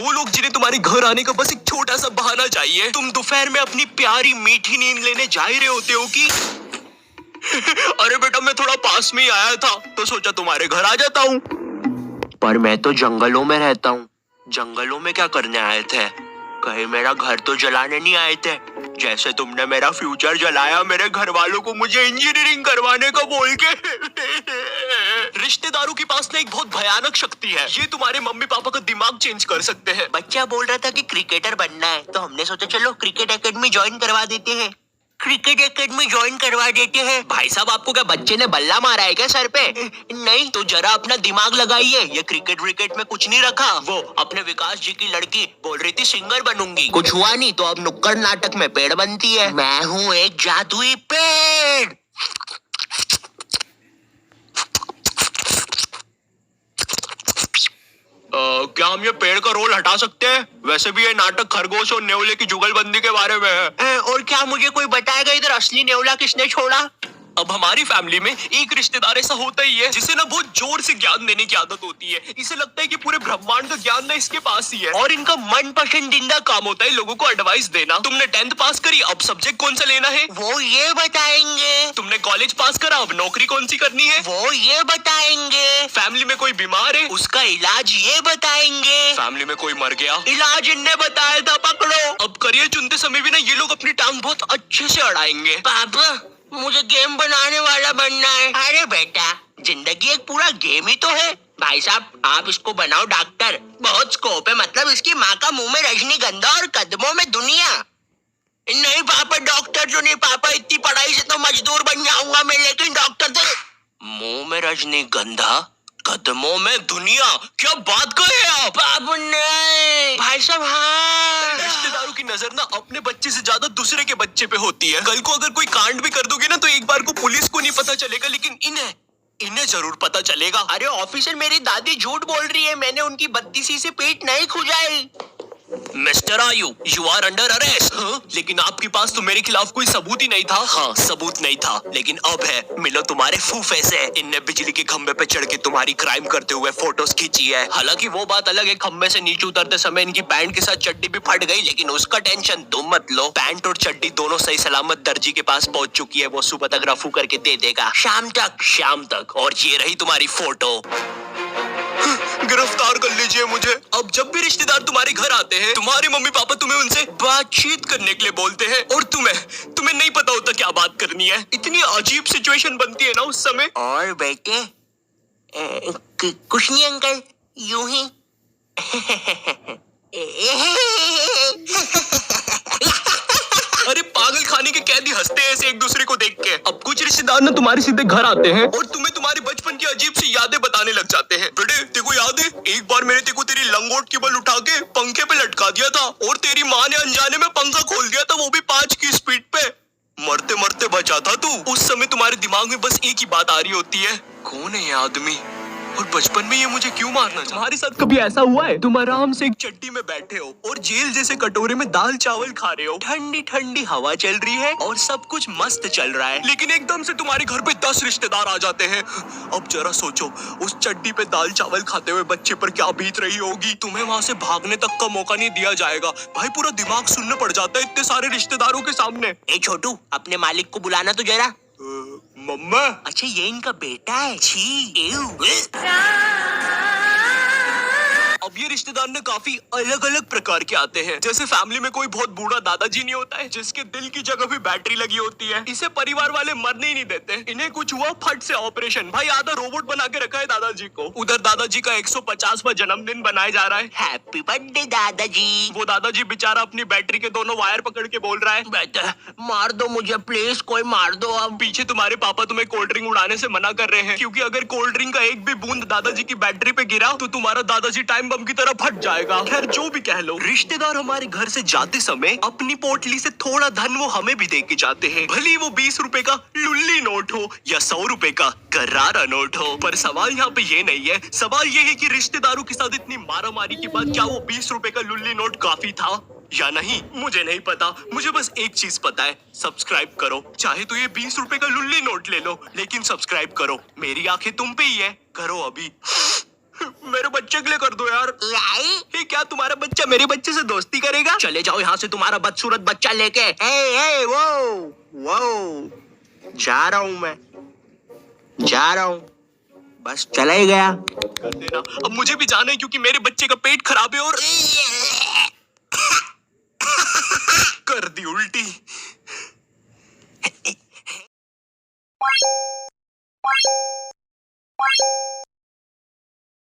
वो लोग जिन्हें तुम्हारे घर आने का बस एक छोटा सा बहाना चाहिए। तुम दोपहर में अपनी प्यारी मीठी नींद लेने जा ही रहे होते हो कि अरे बेटा मैं थोड़ा पास में ही आया था तो सोचा तुम्हारे घर आ जाता हूँ। पर मैं तो जंगलों में रहता हूँ। जंगलों में क्या करने आए थे? कहीं मेरा घर तो जलाने नहीं आए थे? जैसे तुमने मेरा फ्यूचर जलाया मेरे घर वालों को मुझे इंजीनियरिंग करवाने का बोल के। रिश्तेदारों के पास ना एक बहुत भयानक शक्ति है। ये तुम्हारे मम्मी पापा का दिमाग चेंज कर सकते हैं। बच्चा बोल रहा था कि क्रिकेटर बनना है तो हमने सोचा चलो क्रिकेट एकेडमी ज्वाइन करवा देते हैं। क्रिकेट एकेडमी ज्वाइन करवा देते हैं। भाई साहब आपको क्या बच्चे ने बल्ला मारा है क्या सर पे? नहीं तो जरा अपना दिमाग लगाइए। ये क्रिकेट विकेट में कुछ नहीं रखा। वो अपने विकास जी की लड़की बोल रही थी सिंगर बनूंगी, कुछ हुआ नहीं तो अब नुक्कड़ नाटक में पेड़ बनती है। मैं हूँ एक जादुई पेड़। क्या हम ये पेड़ का रोल हटा सकते हैं? वैसे भी ये नाटक खरगोश और नेवले की जुगलबंदी के बारे में है। और क्या मुझे कोई बताएगा इधर असली नेवला किसने छोड़ा? अब हमारी फैमिली में एक रिश्तेदार ऐसा होता ही है जिसे ना बहुत जोर से ज्ञान देने की आदत होती है। इसे लगता है कि पूरे ब्रह्मांड का ज्ञान ना इसके पास ही है और इनका मन पसंदीदा काम होता है लोगों को एडवाइस देना। तुमने 10th पास करी, अब सब्जेक्ट कौन सा लेना है वो ये बताएंगे। तुमने कॉलेज पास करा, अब नौकरी कौन सी करनी है वो ये बताएंगे। फैमिली में कोई बीमार है, उसका इलाज ये बताएंगे। फैमिली में कोई मर गया, इलाज इनने बताया था, पकड़ो। अब करियर चुनते समय भी ना ये लोग अपनी टांग बहुत अच्छे से अड़ाएंगे। पापा मुझे गेम बनाने वाला बनना है। अरे बेटा जिंदगी एक पूरा गेम ही तो है। भाई साहब आप इसको बनाओ डॉक्टर, बहुत स्कोप है। मतलब इसकी माँ का मुंह में रजनीगंधा और कदमों में दुनिया। नहीं पापा डॉक्टर जो नहीं पापा, इतनी पढ़ाई से तो मजदूर बन जाऊंगा मैं, लेकिन डॉक्टर तो। मुंह में रजनीगंधा कदमों में दुनिया, क्या बात कहे आप? बाबू नहीं भाई साहब। हाँ रिश्तेदारों की नजर ना अपने बच्चे से ज्यादा दूसरे के बच्चे पे होती है। कल को अगर कोई कांड भी कर दोगे ना तो एक बार को पुलिस को नहीं पता चलेगा लेकिन इन्हें जरूर पता चलेगा। अरे ऑफिसर मेरी दादी झूठ बोल रही है, मैंने उनकी 32 से पेट नहीं खुजाई। मिस्टर आयु यू आर अंडर अरेस्ट। लेकिन आपके पास तो मेरे खिलाफ कोई सबूत ही नहीं था। हाँ सबूत नहीं था लेकिन अब है। मिलो तुम्हारे फूफे से। इनने बिजली के खंबे पे चढ़ के तुम्हारी क्राइम करते हुए फोटोज खींची है। हालांकि वो बात अलग है, खंबे से नीचे उतरते समय इनकी पैंट के साथ चड्डी भी फट गई, लेकिन उसका टेंशन तुम मत लो। पैंट और चड्डी दोनों सही सलामत दर्जी के पास पहुंच चुकी है। वो सुबह तक रफू करके दे देगा, शाम तक। और ये रही तुम्हारी फोटो। गिरफ्तार कर लीजिए मुझे। अब जब भी रिश्तेदार तुम्हारे घर आते हैं तुम्हारे मम्मी पापा तुम्हें उनसे बातचीत करने के लिए बोलते हैं और तुम्हें नहीं पता होता क्या बात करनी है। इतनी अजीब सिचुएशन बनती है ना उस समय। और बेटे कुछ नहीं अंकल, यूं ही। अरे पागल खाने के कैदी हंसते हैं ऐसे एक दूसरे को देख के। अब कुछ रिश्तेदार ना तुम्हारे सीधे घर आते हैं और तुम्हें तुम्हारे बचपन की अजीब सी यादें बताने लग जाते हैं। बेटे तेको याद है एक बार मैंने तेको तेरी लंगोट की बल उठा के पंखे पे लटका दिया था और तेरी माँ ने अनजाने में पंखा खोल दिया था, वो भी 5 की स्पीड पे। मरते मरते बचा था तू। उस समय तुम्हारे दिमाग में बस एक ही बात आ रही होती है, कौन है ये आदमी और बचपन में ये मुझे क्यों मारना चाहता? तुम्हारे साथ कभी ऐसा हुआ है तुम आराम से एक चट्टी में बैठे हो और जेल जैसे कटोरे में दाल चावल खा रहे हो, ठंडी ठंडी हवा चल रही है और सब कुछ मस्त चल रहा है, लेकिन एकदम से तुम्हारे घर पे 10 रिश्तेदार आ जाते हैं। अब जरा सोचो उस चट्टी पे दाल चावल खाते हुए बच्चे पर क्या बीत रही होगी। तुम्हें वहाँ से भागने तक का मौका नहीं दिया जाएगा। भाई पूरा दिमाग सुनने पड़ जाता है इतने सारे रिश्तेदारों के सामने। ए छोटू अपने मालिक को बुलाना तो जरा। मम्मा अच्छा ये इनका बेटा है। छी अब ये रिश्तेदार ने काफी अलग अलग प्रकार के आते हैं। जैसे फैमिली में कोई बहुत बूढ़ा दादाजी नहीं होता है जिसके दिल की जगह भी बैटरी लगी होती है, इसे परिवार वाले मरने ही नहीं देते। इन्हें कुछ हुआ फट से ऑपरेशन, भाई आधा रोबोट बना के रखा है दादाजी को। उधर दादाजी का 150वां जन्मदिन बनाया जा रहा है। हैप्पी बर्थडे दादाजी। वो दादाजी बेचारा अपनी बैटरी के दोनों वायर पकड़ के बोल रहा है, बेटा मार दो मुझे प्लीज, कोई मार दो। अब पीछे तुम्हारे पापा तुम्हें कोल्ड ड्रिंक उड़ाने से मना कर रहे हैं क्योंकि अगर कोल्ड ड्रिंक का एक भी बूंद दादाजी की बैटरी पे गिरा तो तुम्हारा दादाजी टाइम बम की तरह फट जाएगा। खैर जो भी कह लो, रिश्तेदार हमारे घर से जाते समय अपनी पोटली से थोड़ा धन वो हमें भी दे के जाते हैं, भले वो 20 रुपए का लुल्ली नोट हो या 100 रुपए का करारा नोट हो। पर सवाल यहाँ पे ये नहीं है, सवाल ये है कि रिश्तेदारों के साथ इतनी मारामारी के बाद क्या वो 20 रुपए का लुल्ली नोट काफी था या नहीं, मुझे नहीं पता। मुझे बस एक चीज पता है, सब्सक्राइब करो। चाहे तो ये 20 रुपए का लुल्ली नोट ले लो लेकिन सब्सक्राइब करो। मेरी आंखें तुम पे ही है, करो अभी। मेरे बच्चे के लिए कर दो यार। लाई ये क्या तुम्हारा बच्चा मेरे बच्चे से दोस्ती करेगा? चले जाओ यहाँ से तुम्हारा बदसूरत बच्चा लेके। ए, वो जा रहा हूँ मैं, जा रहा हूँ, बस चला ही गया। कर देना। अब मुझे भी जाना है क्योंकि मेरे बच्चे का पेट खराब है और कर दी उल्टी।